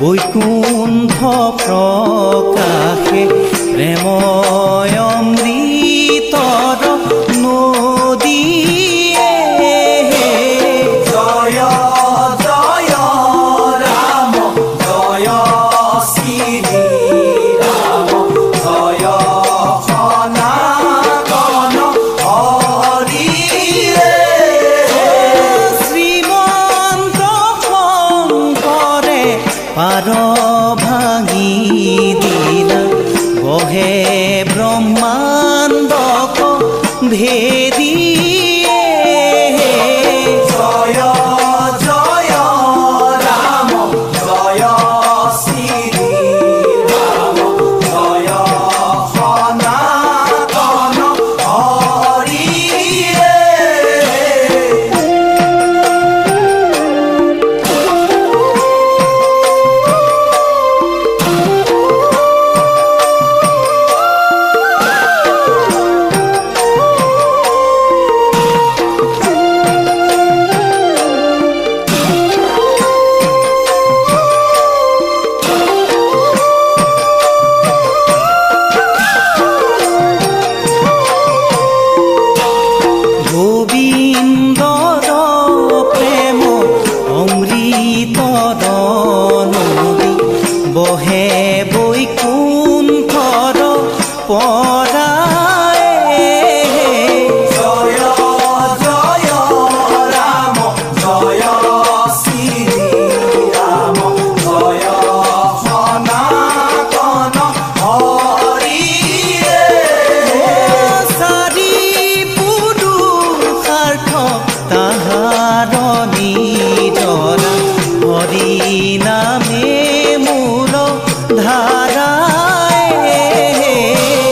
বৈকুণ্ঠ প্ৰকাশে প্ৰেময় অমৃতৰ নদীয়ে জয় জয় ৰাম জয় শ্ৰী ৰাম জয় সনাতন হৰিয়ে শ্ৰীমন্ত শংকৰে পাৰ ভাঙি দিলা বহে ব্ৰহ্মাণ্ডক ভেদিয়ে জয় জয় ৰাম জয় শ্ৰী ৰাম জয় সনাতন হৰিয়ে গোবিন্দৰ প্ৰেম অমৃতৰ নদী বহে বৈকুণ্ঠৰ পৰাই জয় জয় ৰাম জয় শ্ৰী ৰাম জয় সনাতন হৰিয়ে চাৰি পুৰুষাৰ্থ তাহাৰ নিজৰা হৰি নামে মূল ধাৰাই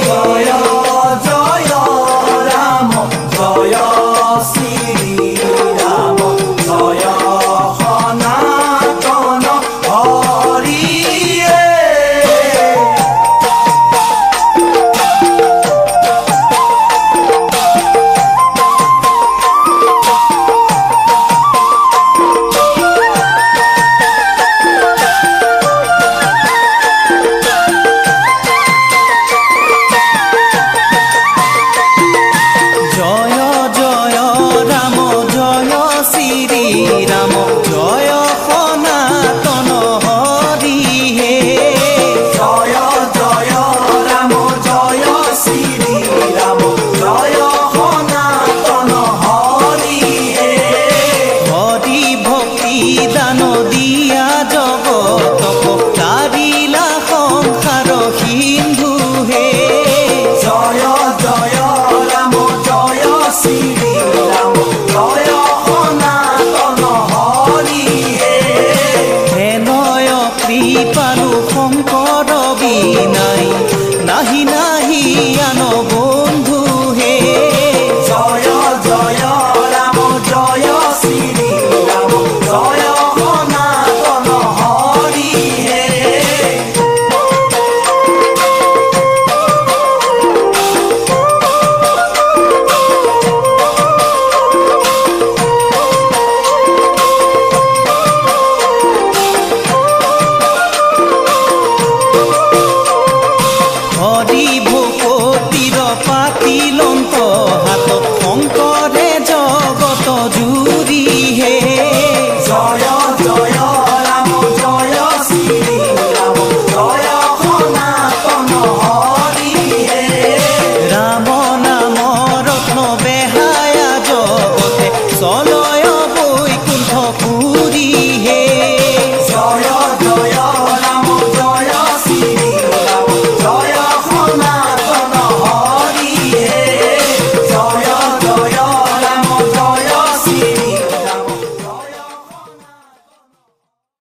জয় জয় ৰাম জয় শ্ৰী